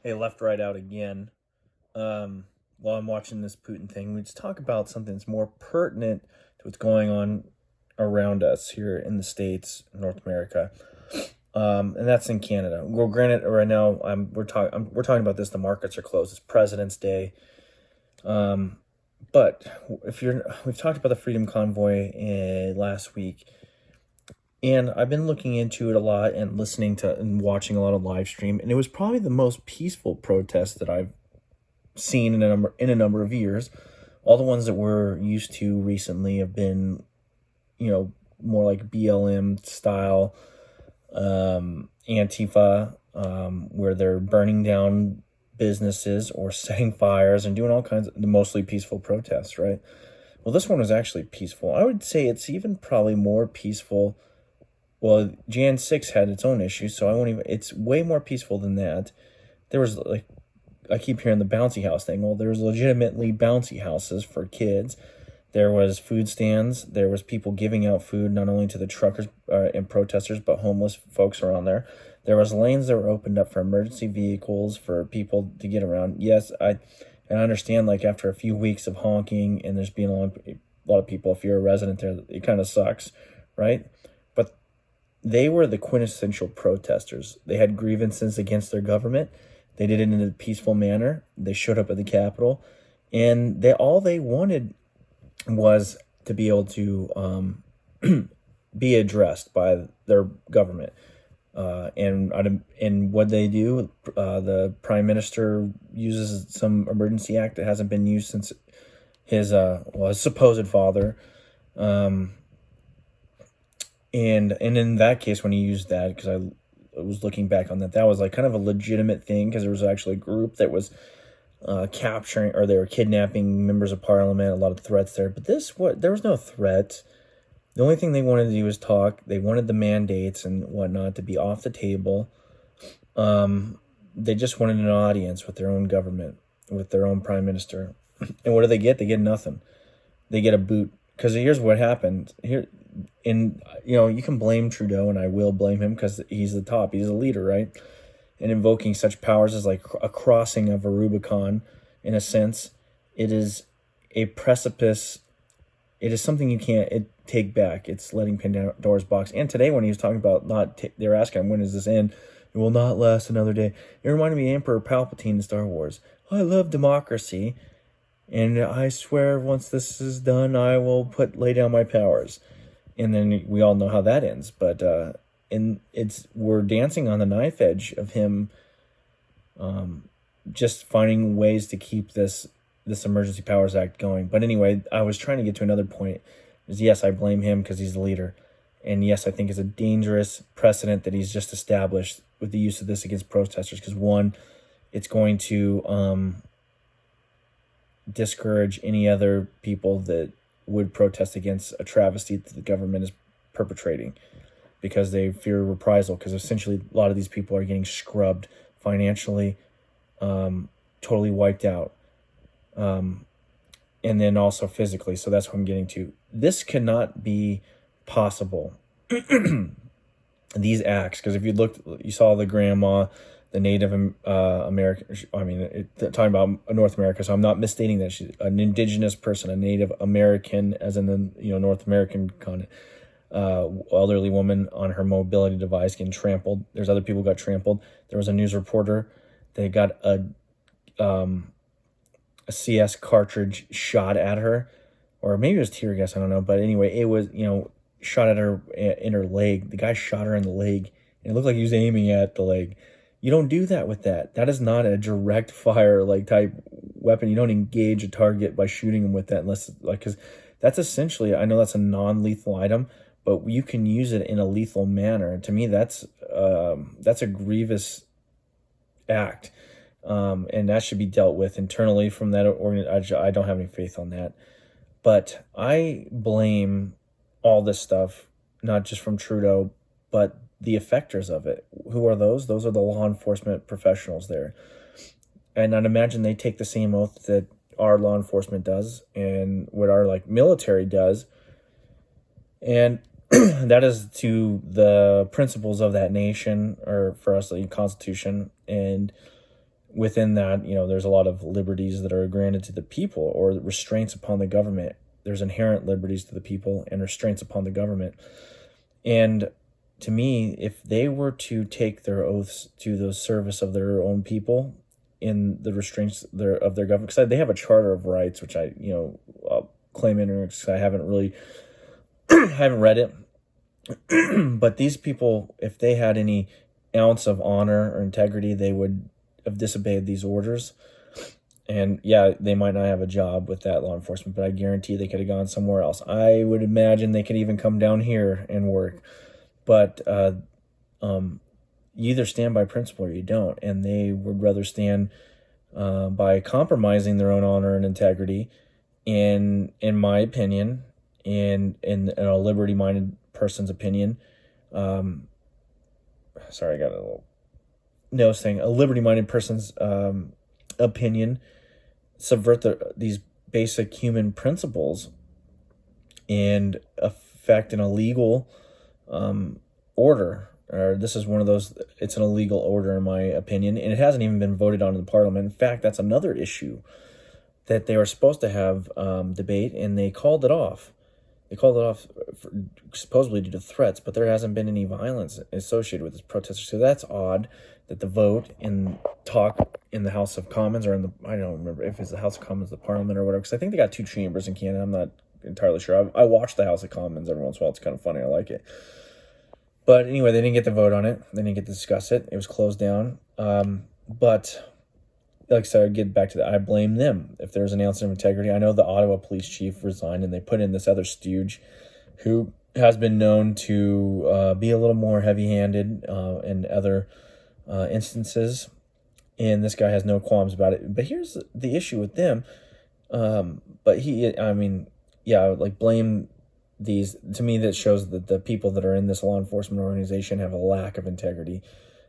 Hey, left, right, out again. While I'm watching this Putin thing, let's talk about something that's more pertinent to what's going on around us here in the States, North America, and that's in Canada. Well, granted, right now we're talking about this. The markets are closed. It's President's Day. But if we've talked about the Freedom Convoy last week, and I've been looking into it a lot and listening to and watching a lot of live stream, and it was probably the most peaceful protest that I've seen in a number of years. All the ones that we're used to recently have been, more like BLM style, Antifa, where they're burning down businesses or setting fires and doing all kinds of mostly peaceful protests, right? Well, this one was actually peaceful. I would say it's even probably more peaceful. Well, Jan 6 had its own issues, so I won't even. It's way more peaceful than that. There was I keep hearing the bouncy house thing. Well, there's legitimately bouncy houses for kids. There was food stands. There was people giving out food not only to the truckers and protesters, but homeless folks around there. There was lanes that were opened up for emergency vehicles for people to get around. Yes, I understand. Like after a few weeks of honking and there's been a lot of people. If you're a resident there, it kind of sucks, right? But they were the quintessential protesters. They had grievances against their government. They did it in a peaceful manner. They showed up at the Capitol, and all they wanted was to be able to be addressed by their government. And what they do, the prime minister uses some emergency act that hasn't been used since his supposed father. And in that case, when he used that, because I was looking back on that, that was like kind of a legitimate thing, because there was actually a group that was capturing, or they were kidnapping members of parliament. A lot of threats there, but there was no threat. The only thing they wanted to do was talk. They wanted the mandates and whatnot to be off the table. They just wanted an audience with their own government, with their own prime minister. And what do they get? They get nothing. They get a boot. Because here's what happened here. You can blame Trudeau, and I will blame him because he's the top. He's a leader, right? And invoking such powers as like a crossing of a Rubicon, in a sense, it is a precipice. It is something you can't take back. It's letting Pandora's box. And today, when he was talking about they were asking him, when does this end? It will not last another day. It reminded me of Emperor Palpatine in Star Wars. I love democracy, and I swear once this is done, I will lay down my powers. And then we all know how that ends. But we're dancing on the knife edge of him, just finding ways to keep this Emergency Powers Act going. But anyway, I was trying to get to another point. Is yes, I blame him because he's the leader, and yes, I think it's a dangerous precedent that he's just established with the use of this against protesters. Because one, it's going to discourage any other people that would protest against a travesty that the government is perpetrating, because they fear reprisal, because essentially a lot of these people are getting scrubbed financially, totally wiped out, and then also physically. So that's what I'm getting to. This cannot be possible, these acts, because if you saw the grandma, the Native American, talking about North America, so I'm not misstating that. She's an indigenous person, a Native American, as in the North American continent. Elderly woman on her mobility device getting trampled. There's other people got trampled. There was a news reporter that got a CS cartridge shot at her, or maybe it was tear gas, I don't know. But anyway, it was shot at her in her leg. The guy shot her in the leg, and it looked like he was aiming at the leg. You don't do that with that. That is not a direct fire type weapon. You don't engage a target by shooting him with that, unless because that's essentially, I know that's a non-lethal item, but you can use it in a lethal manner. To me, that's a grievous act, and that should be dealt with internally from that organization. I don't have any faith on that, but I blame all this stuff not just from Trudeau, but the effectors of it. Who are those? Those are the law enforcement professionals there. And I'd imagine they take the same oath that our law enforcement does and what our military does. And that is to the principles of that nation, or for us, the Constitution. And within that, there's a lot of liberties that are granted to the people, or restraints upon the government. There's inherent liberties to the people and restraints upon the government. And to me, if they were to take their oaths to the service of their own people in the restraints of their government, because they have a charter of rights, which I'll claim ignorance because I haven't really haven't read it. But these people, if they had any ounce of honor or integrity, they would have disobeyed these orders. And yeah, they might not have a job with that law enforcement, but I guarantee they could have gone somewhere else. I would imagine they could even come down here and work. But you either stand by principle or you don't. And they would rather stand by compromising their own honor and integrity, in my opinion, and in a liberty-minded person's opinion. Sorry, I got a little nose thing. A liberty-minded person's opinion, subvert these basic human principles and affect an illegal order. Or this is one of those, it's an illegal order in my opinion, and it hasn't even been voted on in the parliament. In fact, that's another issue that they were supposed to have debate, and they called it off. They called it off supposedly due to threats, but there hasn't been any violence associated with this protest. So that's odd that the vote and talk in the House of Commons, or I don't remember if it's the House of Commons, the Parliament, or whatever, because I think they got two chambers in Canada. I'm not entirely sure. I watch the House of Commons every once in a while. It's kind of funny. I like it. But anyway, they didn't get to vote on it. They didn't get to discuss it. It was closed down. But like I said, I get back to that. I blame them if there's an ounce of integrity. I know the Ottawa Police chief resigned, and they put in this other stooge who has been known to be a little more heavy-handed in other instances, and this guy has no qualms about it. But here's the issue with them. But I would like blame these. To me, that shows that the people that are in this law enforcement organization have a lack of integrity.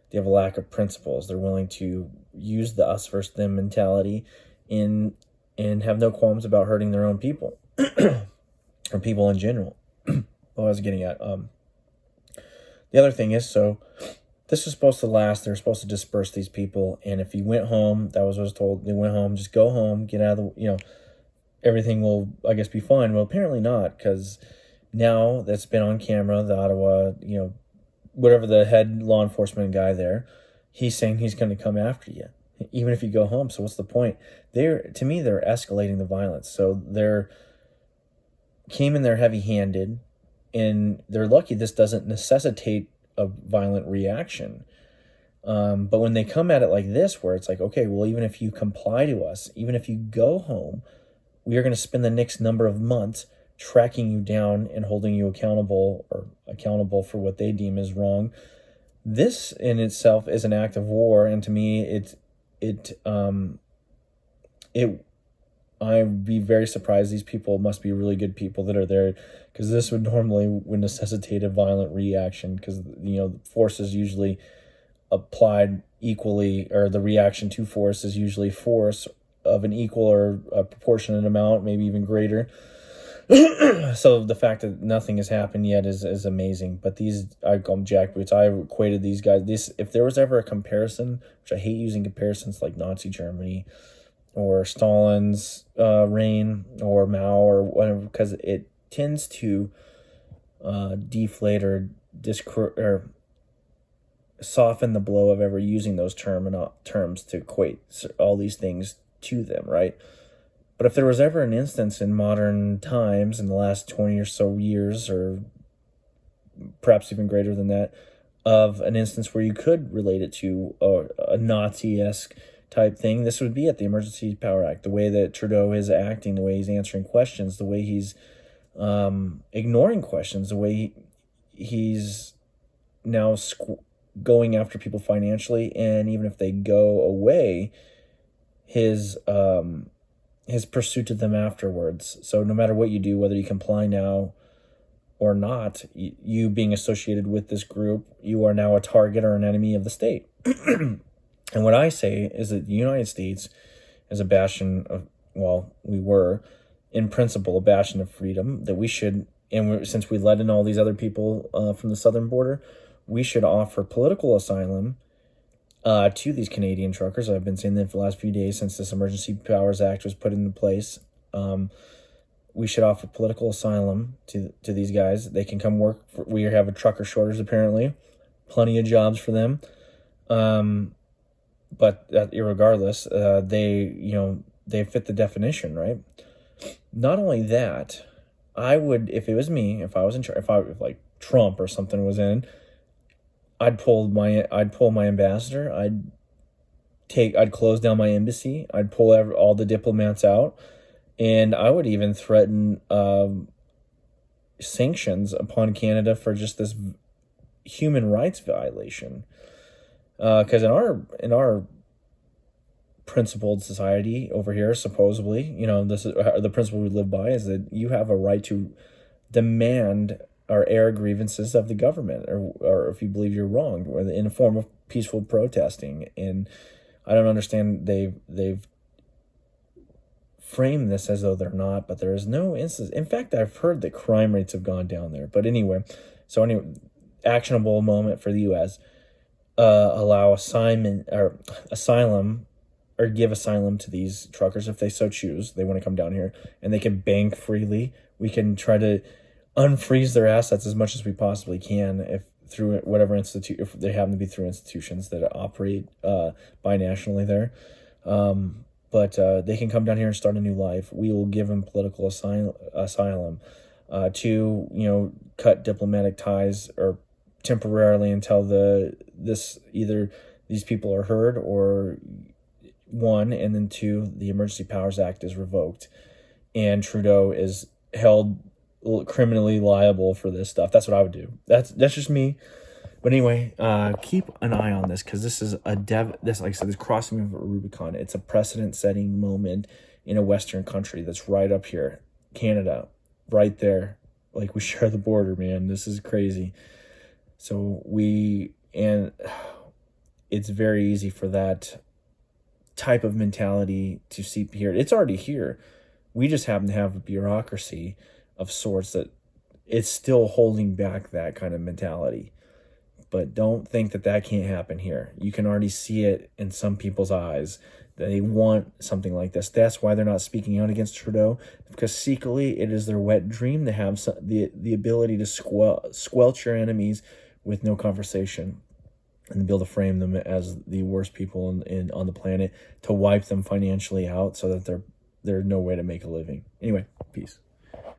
They have a lack of principles. They're willing to use the us versus them mentality and have no qualms about hurting their own people or people in general. What I was getting at. The other thing is, so this was supposed to last. They were supposed to disperse these people. And if you went home, that was what I was told. They went home, just go home, get out of the, everything will, I guess, be fine. Well, apparently not, because now that's been on camera, the Ottawa, whatever the head law enforcement guy there, he's saying he's going to come after you, even if you go home. So what's the point? To me, they're escalating the violence. So they're came in there heavy-handed, and they're lucky this doesn't necessitate a violent reaction. But when they come at it like this, where it's like, okay, well, even if you comply to us, even if you go home, we are going to spend the next number of months tracking you down and holding you accountable for what they deem is wrong. This in itself is an act of war, and to me, I'd be very surprised. These people must be really good people that are there, because this would necessitate a violent reaction, because force is usually applied equally, or the reaction to force is usually force of an equal or a proportionate amount, maybe even greater. So the fact that nothing has happened yet is amazing. But I call them jackboots. I equated these guys. If there was ever a comparison, which I hate using comparisons like Nazi Germany or Stalin's reign or Mao or whatever, because it tends to deflate or soften the blow of ever using those terms to equate all these things to them, right? But if there was ever an instance in modern times, in the last 20 or so years, or perhaps even greater than that, of an instance where you could relate it to a Nazi-esque type thing, this would be at the Emergency Power Act. The way that Trudeau is acting, the way he's answering questions, the way he's ignoring questions, the way he's now going after people financially, and even if they go away, his pursuit of them afterwards. So no matter what you do, whether you comply now or not, you being associated with this group, you are now a target or an enemy of the state. And what I say is that the United States is a bastion of, we were, in principle, a bastion of freedom, that we should, since we let in all these other people from the southern border, we should offer political asylum to these Canadian truckers. I've been saying that for the last few days since this Emergency Powers Act was put into place. We should offer political asylum to these guys. They can come work. We have a trucker shortage, apparently. Plenty of jobs for them. But irregardless, they fit the definition, right? Not only that, I would, if it was me, if I was in charge, if like Trump or something was in, I'd pull my ambassador. I'd close down my embassy. I'd pull all the diplomats out, and I would even threaten sanctions upon Canada for just this human rights violation. Because in our principled society over here, supposedly, this is the principle we live by, is that you have a right to demand or air grievances of the government, or if you believe you're wrong, or in a form of peaceful protesting. And I don't understand they've framed this as though they're not, but there is no instance. In fact, I've heard that crime rates have gone down there. But anyway, actionable moment for the U.S. Allow asylum or give asylum to these truckers if they so choose. They want to come down here and they can bank freely. We can try to unfreeze their assets as much as we possibly can if they happen to be through institutions that operate binationally there. But they can come down here and start a new life. We will give them political asylum to cut diplomatic ties or temporarily until either these people are heard, or one, and then two, the Emergency Powers Act is revoked and Trudeau is held criminally liable for this stuff. That's what I would do. That's just me. But anyway, keep an eye on this, because this is this, like I said, this crossing of a Rubicon. It's a precedent-setting moment in a Western country that's right up here, Canada, right there. Like, we share the border, man. This is crazy. So it's very easy for that type of mentality to seep here. It's already here. We just happen to have a bureaucracy of sorts that it's still holding back that kind of mentality. But don't think that can't happen here. You can already see it in some people's eyes. They want something like this. That's why they're not speaking out against Trudeau, because secretly it is their wet dream to have the ability to squelch your enemies with no conversation, and be able to frame them as the worst people on the planet, to wipe them financially out so that there's no way to make a living. Anyway, peace.